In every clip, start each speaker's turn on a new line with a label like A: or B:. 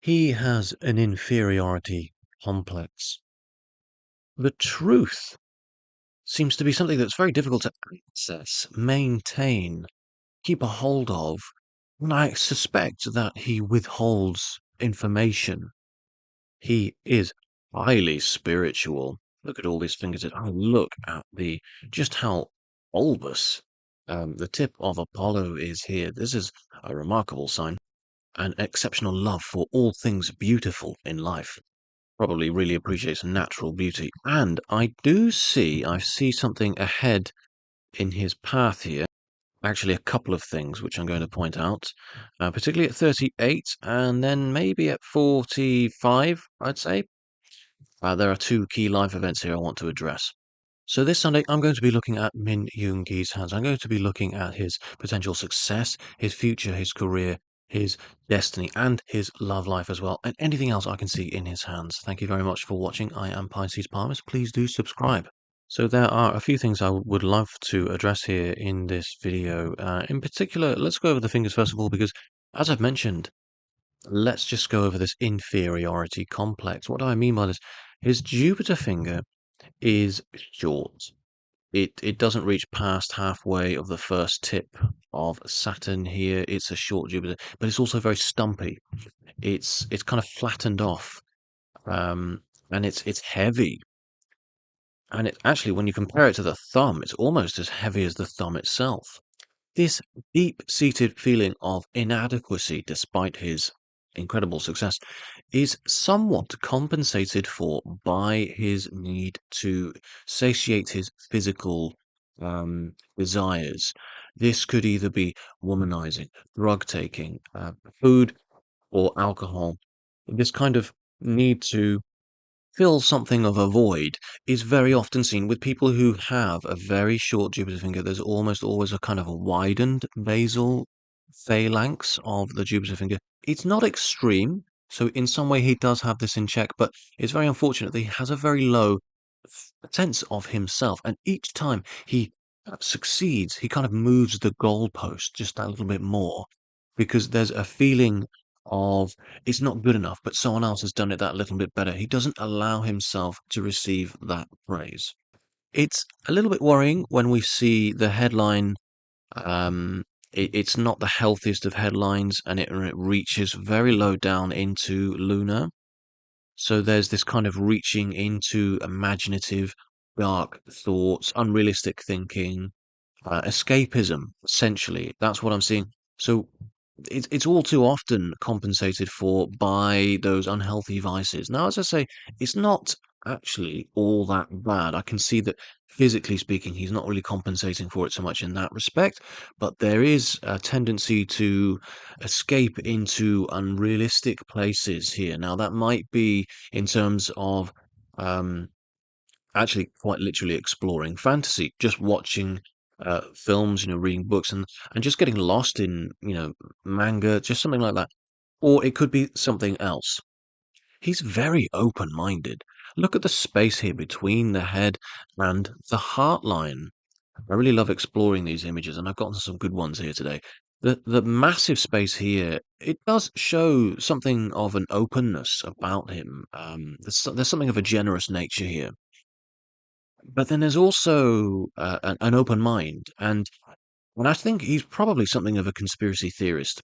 A: He has an inferiority complex. The truth seems to be something that's very difficult to access, maintain, keep a hold of, and I suspect that he withholds information. He is highly spiritual. Look at all these fingers. Oh, look at just how bulbous the tip of Apollo is here. This is a remarkable sign. An exceptional love for all things beautiful in life. Probably really appreciates natural beauty. And I see something ahead in his path here. Actually, a couple of things which I'm going to point out, particularly at 38 and then maybe at 45, I'd say. There are two key life events here I want to address. So this Sunday, I'm going to be looking at Min Yoongi's hands. I'm going to be looking at his potential success, his future, his career, his destiny, and his love life as well, and anything else I can see in his hands. Thank you very much for watching. I am Pisces Palmist. Please do subscribe. So there are a few things I would love to address here in this video. In particular, let's go over the fingers first of all, because as I've mentioned, let's just go over this inferiority complex. What do I mean by this? His Jupiter finger is short. It doesn't reach past halfway of the first tip of Saturn here. It's a short Jupiter, but it's also very stumpy. It's kind of flattened off, and it's heavy. And it actually, when you compare it to the thumb, it's almost as heavy as the thumb itself. This deep-seated feeling of inadequacy, despite his incredible success, is somewhat compensated for by his need to satiate his physical desires. This could either be womanizing, drug taking, food, or alcohol. This kind of need to fill something of a void is very often seen with people who have a very short Jupiter finger. There's almost always a kind of a widened basal phalanx of the Jupiter finger. It's not extreme, so in some way he does have this in check, but it's very unfortunate that he has a very low sense of himself, and each time he succeeds, he kind of moves the goalpost just a little bit more because there's a feeling of it's not good enough, but someone else has done it that little bit better. He doesn't allow himself to receive that praise. It's a little bit worrying when we see the headline. It's not the healthiest of headlines, and it reaches very low down into lunar. So there's this kind of reaching into imaginative, dark thoughts, unrealistic thinking, escapism, essentially. That's what I'm seeing. So it's all too often compensated for by those unhealthy vices. Now, as I say, it's not actually all that bad. I can see that physically speaking, he's not really compensating for it so much in that respect, but there is a tendency to escape into unrealistic places here. Now, that might be in terms of um, actually quite literally exploring fantasy, just watching films, reading books and just getting lost in, manga, just something like that. Or it could be something else. He's very open-minded. Look at the space here between the head and the heart line. I really love exploring these images, and I've gotten some good ones here today. The massive space here, it does show something of an openness about him. There's something of a generous nature here. But then there's also an open mind, and I think he's probably something of a conspiracy theorist.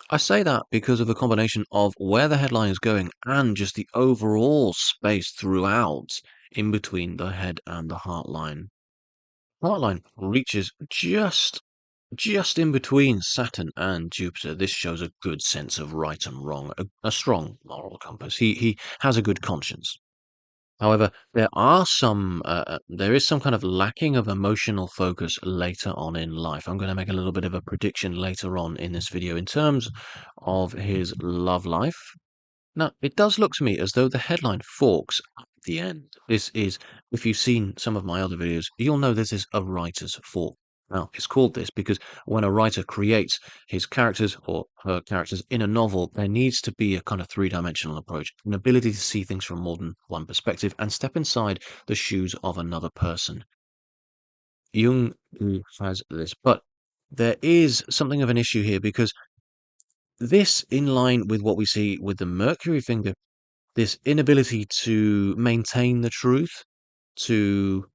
A: I say that because of a combination of where the headline is going and just the overall space throughout in between the head and the heart line. Heart line reaches just in between Saturn and Jupiter. This shows a good sense of right and wrong, a strong moral compass. He has a good conscience. However, there is some kind of lacking of emotional focus later on in life. I'm going to make a little bit of a prediction later on in this video in terms of his love life. Now, it does look to me as though the headline forks at the end. This is, if you've seen some of my other videos, you'll know this is a writer's fork. Now, it's called this because when a writer creates his characters or her characters in a novel, there needs to be a kind of three-dimensional approach, an ability to see things from more than one perspective and step inside the shoes of another person. Jung has this, but there is something of an issue here because this in line with what we see with the Mercury finger, this inability to maintain the truth, to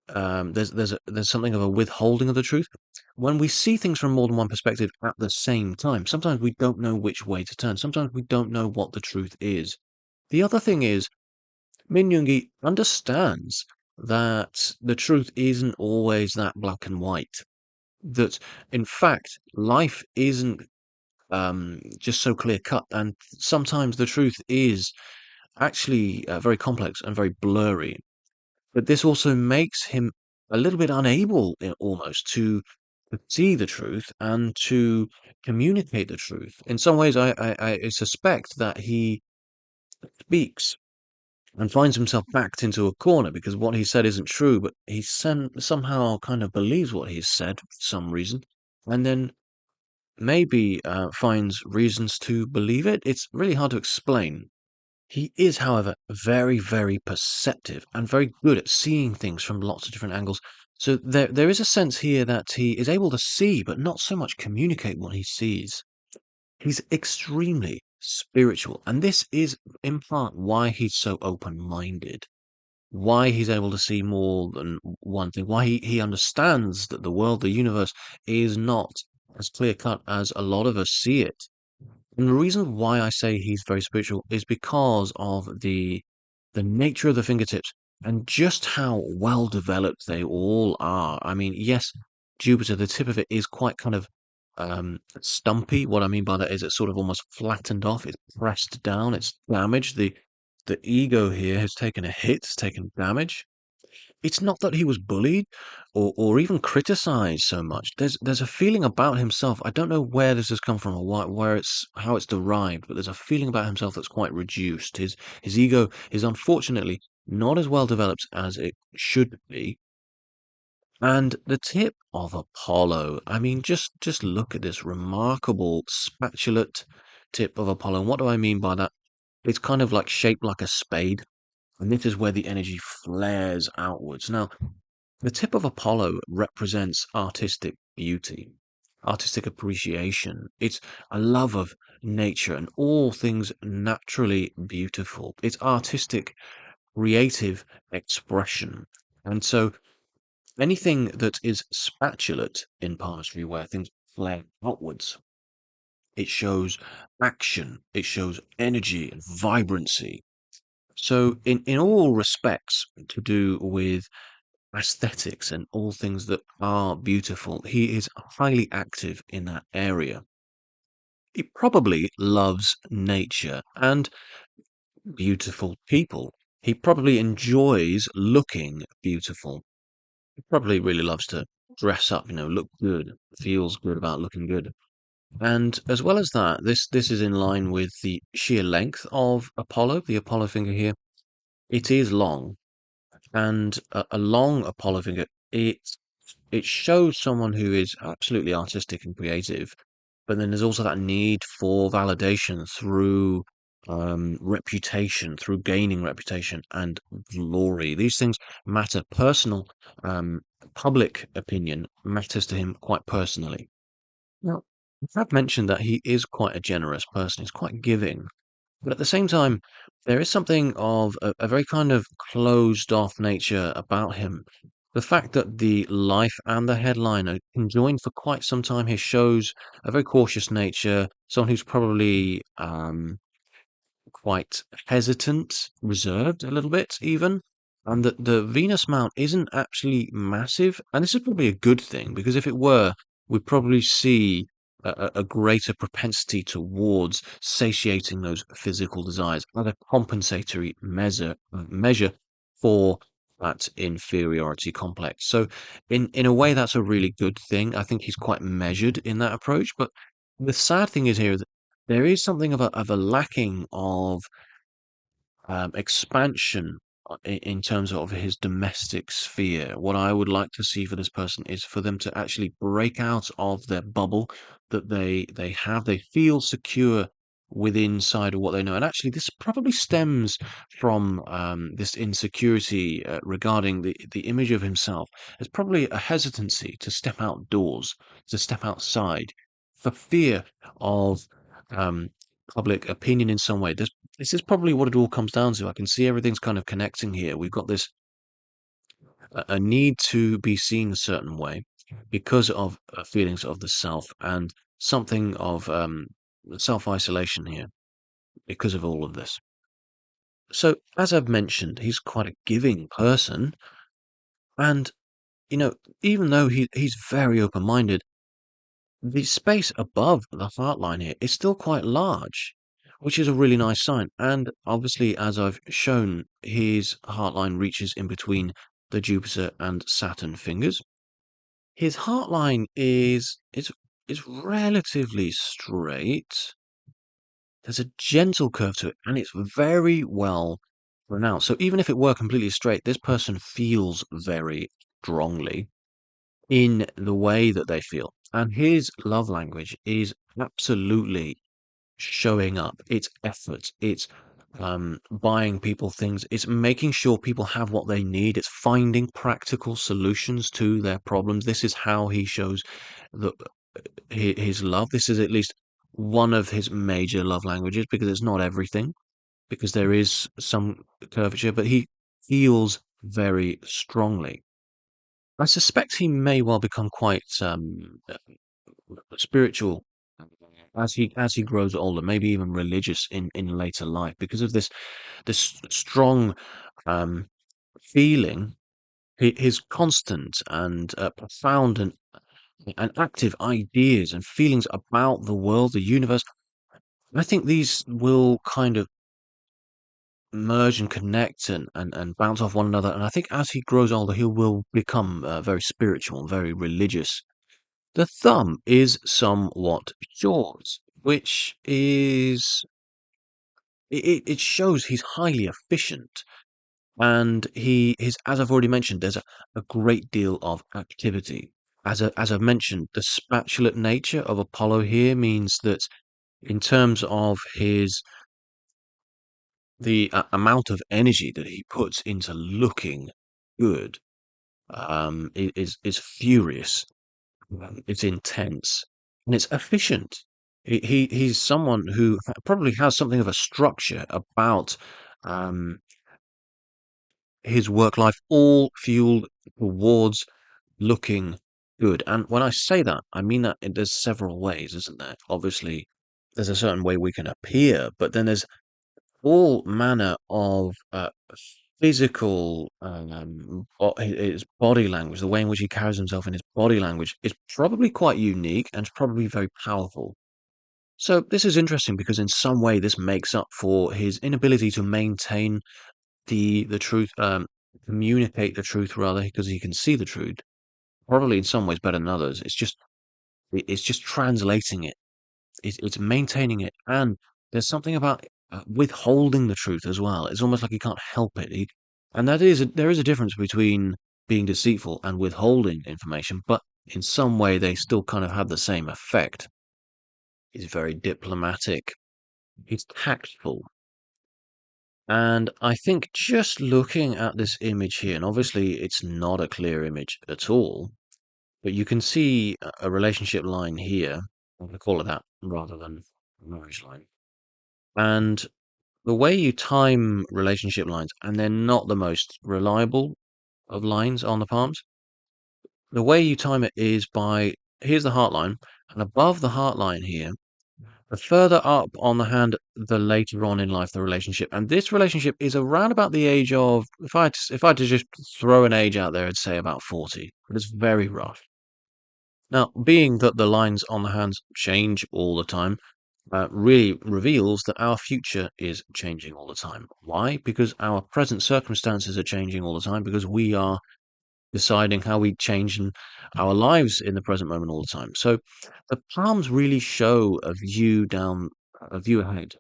A: there's something of a withholding of the truth. When we see things from more than one perspective at the same time, sometimes we don't know which way to turn. Sometimes we don't know what the truth is. The other thing is, Min Yoongi understands that the truth isn't always that black and white. That in fact, life isn't just so clear cut, and sometimes the truth is actually very complex and very blurry. But this also makes him a little bit unable, almost, to see the truth and to communicate the truth. In some ways, I suspect that he speaks and finds himself backed into a corner because what he said isn't true, but he somehow kind of believes what he's said for some reason, and then maybe finds reasons to believe it. It's really hard to explain. He is, however, very, very perceptive and very good at seeing things from lots of different angles. So there is a sense here that he is able to see, but not so much communicate what he sees. He's extremely spiritual, and this is in part why he's so open-minded, why he's able to see more than one thing, why he understands that the world, the universe, is not as clear-cut as a lot of us see it. And the reason why I say he's very spiritual is because of the nature of the fingertips and just how well developed they all are. I mean, yes, Jupiter, the tip of it is quite kind of stumpy. What I mean by that is it's sort of almost flattened off, it's pressed down, it's damaged. The ego here has taken a hit, it's taken damage. It's not that he was bullied or even criticized so much. There's a feeling about himself. I don't know where this has come from or where it's how it's derived, but there's a feeling about himself that's quite reduced. His ego is unfortunately not as well developed as it should be. And the tip of Apollo, I mean, just look at this remarkable spatulate tip of Apollo. And what do I mean by that? It's kind of like shaped like a spade. And this is where the energy flares outwards. Now, the tip of Apollo represents artistic beauty, artistic appreciation. It's a love of nature and all things naturally beautiful. It's artistic, creative expression. And so anything that is spatulate in palmistry, where things flare outwards, it shows action, it shows energy and vibrancy. So, in all respects, to do with aesthetics and all things that are beautiful. He is highly active in that area. He probably loves nature and beautiful people. He probably enjoys looking beautiful. He probably really loves to dress up, look good, feels good about looking good. And as well as that, this is in line with the sheer length of Apollo, the Apollo finger here. It is long, and a long Apollo finger, it shows someone who is absolutely artistic and creative, but then there's also that need for validation through reputation, through gaining reputation and glory. These things matter. Personal, public opinion matters to him quite personally. Now, I've mentioned that he is quite a generous person. He's quite giving. But at the same time, there is something of a very kind of closed off nature about him. The fact that the life and the headline are conjoined for quite some time here shows a very cautious nature, someone who's probably quite hesitant, reserved a little bit even, and that the Venus mount isn't actually massive. And this is probably a good thing because if it were, we'd probably see a greater propensity towards satiating those physical desires as a compensatory measure for that inferiority complex. So, in a way, that's a really good thing. I think he's quite measured in that approach. But the sad thing is here that there is something of a lacking of expansion in terms of his domestic sphere. What I would like to see for this person is for them to actually break out of their bubble that they have. They feel secure within inside of what they know. And actually, this probably stems from this insecurity regarding the image of himself. There's probably a hesitancy to step outdoors, to step outside, for fear of um, public opinion in some way. This is probably what it all comes down to. I can see everything's kind of connecting here. We've got this a need to be seen a certain way because of feelings of the self and something of self-isolation here because of all of this. So, as I've mentioned, he's quite a giving person, and you know, even though he's very open-minded, the space above the heart line here is still quite large, which is a really nice sign. And obviously, as I've shown, his heart line reaches in between the Jupiter and Saturn fingers. His heart line is relatively straight. There's a gentle curve to it, and it's very well pronounced. So even if it were completely straight, this person feels very strongly in the way that they feel. And his love language is absolutely showing up. It's effort. It's buying people things. It's making sure people have what they need. It's finding practical solutions to their problems. This is how he shows the, his love. This is at least one of his major love languages because it's not everything, because there is some curvature, but he feels very strongly. I suspect he may well become quite spiritual as he grows older, maybe even religious in later life, because of this strong um, feeling, his constant and profound and active ideas and feelings about the world, the universe. I think these will kind of merge and connect and bounce off one another. And I think as he grows older, he will become very spiritual and very religious. The thumb is somewhat short, which is it shows he's highly efficient, and he is, as I've already mentioned, there's a great deal of activity. As I've mentioned, the spatulate nature of Apollo here means that in terms of his the amount of energy that he puts into looking good is furious. It's intense and it's efficient. He's someone who probably has something of a structure about um, his work life, all fueled towards looking good. And when I say that, I mean that there's several ways, isn't there? Obviously, there's a certain way we can appear, but then there's all manner of physical his body language, the way in which he carries himself in his body language is probably quite unique and probably very powerful. So this is interesting because in some way this makes up for his inability to maintain the truth, communicate the truth rather, because he can see the truth. Probably in some ways better than others. It's just translating it. It's maintaining it, and there's something about withholding the truth as well. It's almost like he can't help it. And there is a difference between being deceitful and withholding information, but in some way they still kind of have the same effect. He's very diplomatic. He's tactful. And I think just looking at this image here, and obviously it's not a clear image at all, but you can see a relationship line here. I'm going to call it that rather than a marriage line. And the way you time relationship lines, and they're not the most reliable of lines on the palms, the way you time it is by here's the heart line, and above the heart line here, the further up on the hand, the later on in life the relationship. And this relationship is around about the age of, if I had to just throw an age out there, I'd say about 40. But it's very rough. Now, being that the lines on the hands change all the time, really reveals that our future is changing all the time. Why? Because our present circumstances are changing all the time, because we are deciding how we change in our lives in the present moment all the time. So the palms really show a view ahead,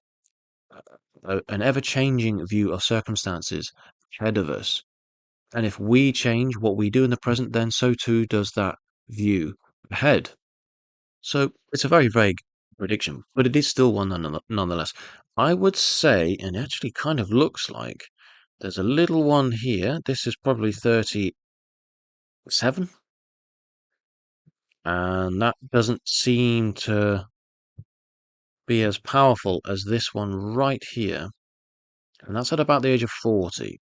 A: an ever-changing view of circumstances ahead of us. And if we change what we do in the present, then so too does that view ahead. So it's a very vague prediction, but it is still one nonetheless. I would say, and it actually kind of looks like there's a little one here. This is probably 37, and that doesn't seem to be as powerful as this one right here, and that's at about the age of 40.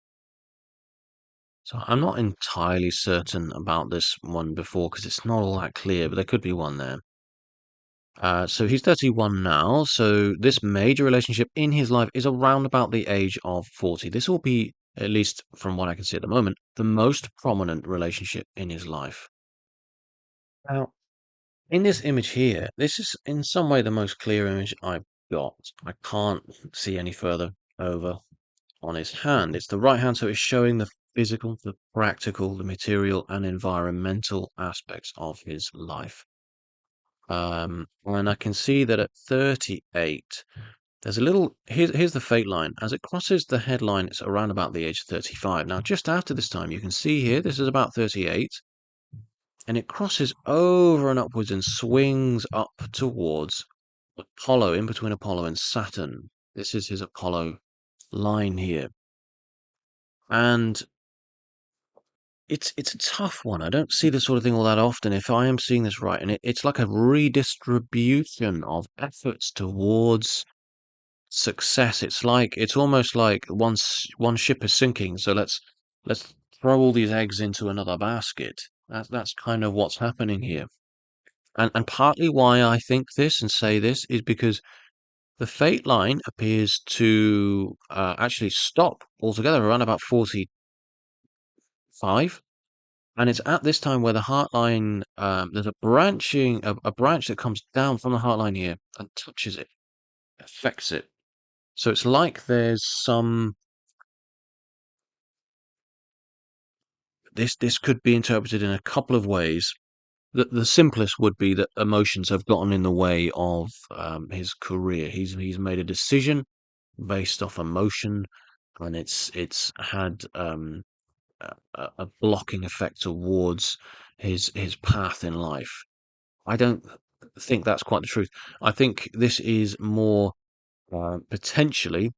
A: So I'm not entirely certain about this one before because it's not all that clear, but there could be one there. So he's 31 now, so this major relationship in his life is around about the age of 40. This will be, at least from what I can see at the moment, the most prominent relationship in his life. Now, in this image here, this is in some way the most clear image I've got. I can't see any further over on his hand. It's the right hand, so it's showing the physical, the practical, the material, and environmental aspects of his life. And I can see that at 38, there's a little, here's the fate line. As it crosses the headline, it's around about the age of 35. Now, just after this time, you can see here, this is about 38, and it crosses over and upwards and swings up towards Apollo, in between Apollo and Saturn. This is his Apollo line here. And it's a tough one. I don't see this sort of thing all that often, if I am seeing this right. And it's like a redistribution of efforts towards success. It's almost like one ship is sinking, so let's throw all these eggs into another basket. That's kind of what's happening here. And partly why I think this and say this is because the fate line appears to actually stop altogether around about 45, and it's at this time where the heart line, there's a branch that comes down from the heart line here and touches it, affects it. So it's like there's some. This could be interpreted in a couple of ways. The simplest would be that emotions have gotten in the way of his career. He's made a decision based off emotion, and it's had a blocking effect towards his path in life. I don't think that's quite the truth. I think this is more potentially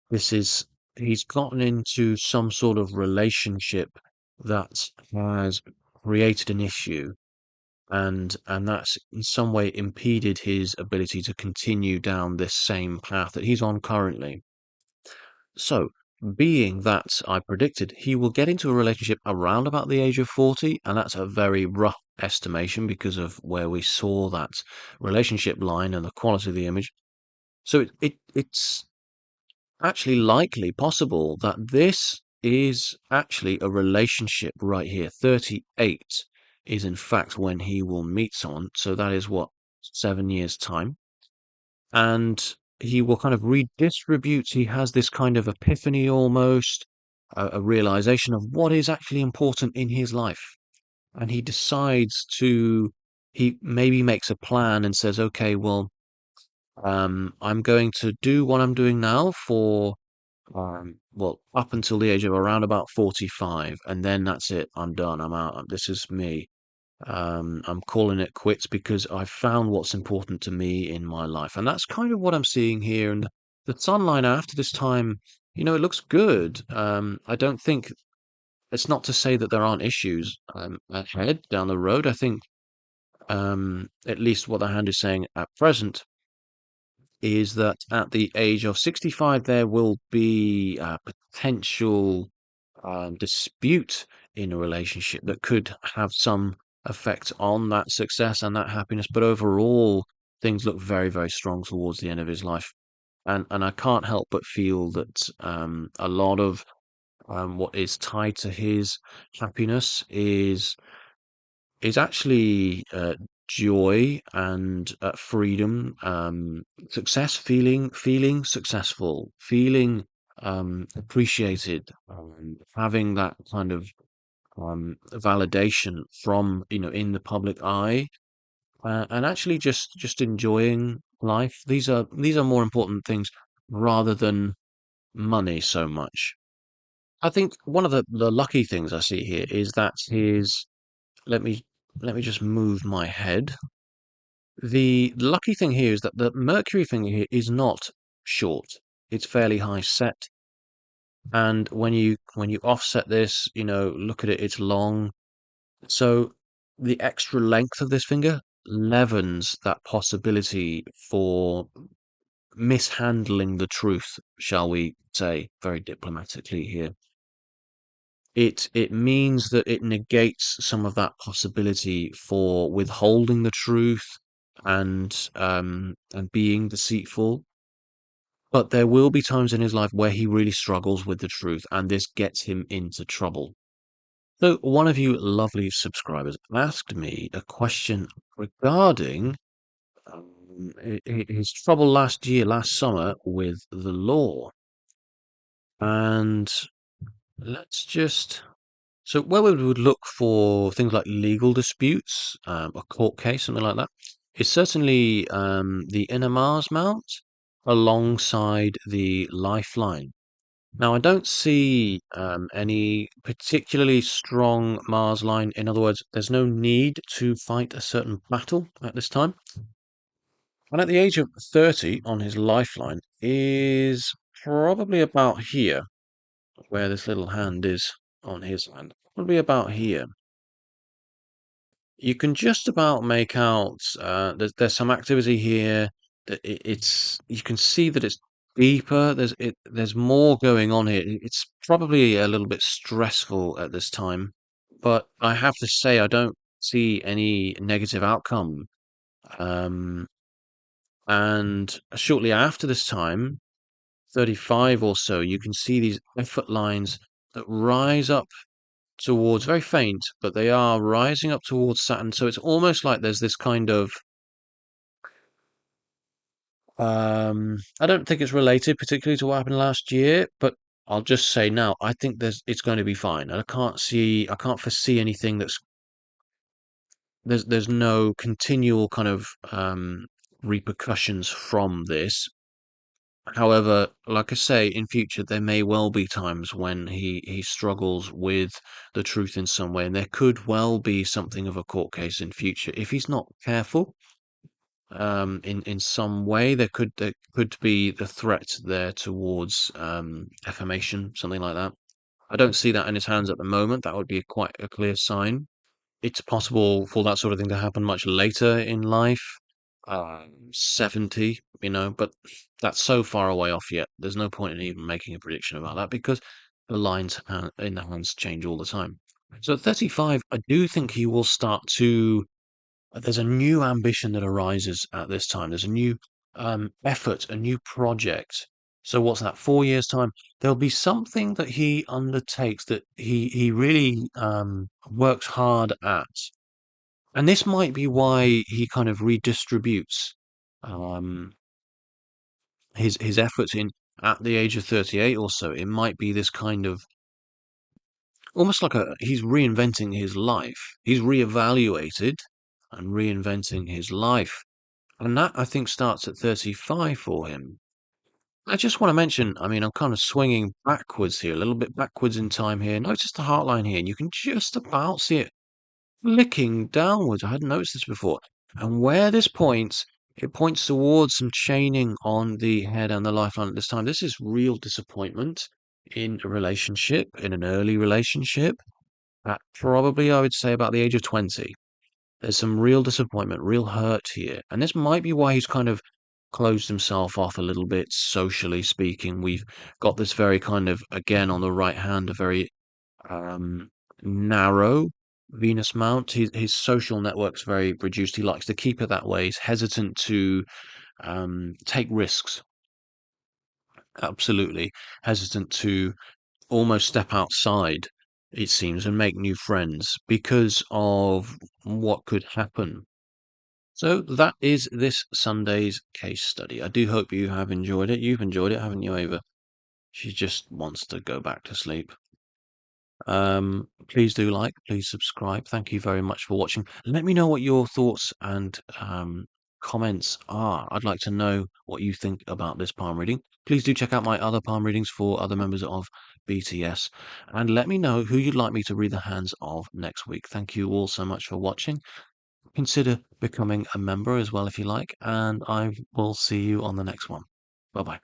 A: this is he's gotten into some sort of relationship that has created an issue, and that's in some way impeded his ability to continue down this same path that he's on currently. So, being that I predicted he will get into a relationship around about the age of 40, and that's a very rough estimation because of where we saw that relationship line and the quality of the image. So it's actually likely possible that this is actually a relationship right here. 38 is in fact when he will meet someone. So that is what, 7 years' time. And he will kind of redistribute. He has this kind of epiphany almost, a realization of what is actually important in his life. And he decides he maybe makes a plan and says, okay, well, I'm going to do what I'm doing now for well, up until the age of around about 45, and then that's it. I'm done. I'm out. This is me. I'm calling it quits because I've found what's important to me in my life, and that's kind of what I'm seeing here. And the sunline after this time, it looks good. I don't think it's not to say that there aren't issues ahead down the road. I think at least what the hand is saying at present is that at the age of 65, there will be a potential dispute in a relationship that could have some effect on that success and that happiness. But overall, things look very, very strong towards the end of his life. And I can't help but feel that a lot of what is tied to his happiness is actually joy and freedom, success, feeling successful, feeling appreciated, having that kind of validation from in the public eye, and actually just enjoying life. These are more important things rather than money so much. I think one of the lucky things I see here is that his let me let me just move my head. The lucky thing here is that the Mercury thing here is not short. It's fairly high set. And when you offset this, look at it, it's long. So the extra length of this finger leavens that possibility for mishandling the truth, shall we say, very diplomatically here. It means that it negates some of that possibility for withholding the truth and being deceitful. But there will be times in his life where he really struggles with the truth, and this gets him into trouble. So one of you lovely subscribers asked me a question regarding his trouble last summer with the law. And let's just so where we would look for things like legal disputes, a court case, something like that, is certainly the inner Mars mount alongside the lifeline. Now, I don't see any particularly strong Mars line. In other words, there's no need to fight a certain battle at this time. And at the age of 30 on his lifeline is probably about here, where this little hand is on his hand. Probably about here. You can just about make out there's some activity here that it's you can see that it's deeper. There's more going on here. It's probably a little bit stressful at this time, but I have to say I don't see any negative outcome. Um, and shortly after this time, 35 or so, you can see these effort lines that rise up towards very faint, but they are rising up towards Saturn. So it's almost like there's this kind of I don't think it's related particularly to what happened last year, but I'll just say now, I think it's going to be fine. And I can't foresee anything there's no continual kind of repercussions from this. However, like I say, in future there may well be times when he struggles with the truth in some way, and there could well be something of a court case in future if he's not careful. In some way, there could be the threat there towards defamation, something like that. I don't see that in his hands at the moment. That would be quite a clear sign. It's possible for that sort of thing to happen much later in life, 70, but that's so far away off yet. There's no point in even making a prediction about that because the lines in the hands change all the time. So at 35, I do think he will start to. There's a new ambition that arises at this time. There's a new effort, a new project. So what's that? 4 years time, there'll be something that he undertakes that he really works hard at. And this might be why he kind of redistributes um, his efforts in at the age of 38 or so. It might be this kind of almost like he's reinventing his life. He's reevaluated and reinventing his life. And that, I think, starts at 35 for him. I just want to mention, I mean, I'm kind of swinging backwards here, a little bit backwards in time here. Notice the heart line here, and you can just about see it flicking downwards. I hadn't noticed this before. And where this points, it points towards some chaining on the head and the lifeline at this time. This is real disappointment in a relationship, in an early relationship, at probably, I would say, about the age of 20. There's some real disappointment, real hurt here. And this might be why he's kind of closed himself off a little bit, socially speaking. We've got this very kind of, again, on the right hand, a very um, narrow Venus mount. His social network's very reduced. He likes to keep it that way. He's hesitant to take risks. Absolutely hesitant to almost step outside, it seems, and make new friends because of what could happen. So that is this Sunday's case study. I do hope you have enjoyed it. You've enjoyed it, haven't you, Ava? She just wants to go back to sleep. Please do like, please subscribe. Thank you very much for watching. Let me know what your thoughts and comments are. I'd like to know what you think about this palm reading. Please do check out my other palm readings for other members of BTS. And let me know who you'd like me to read the hands of next week. Thank you all so much for watching. Consider becoming a member as well if you like. And I will see you on the next one. Bye-bye.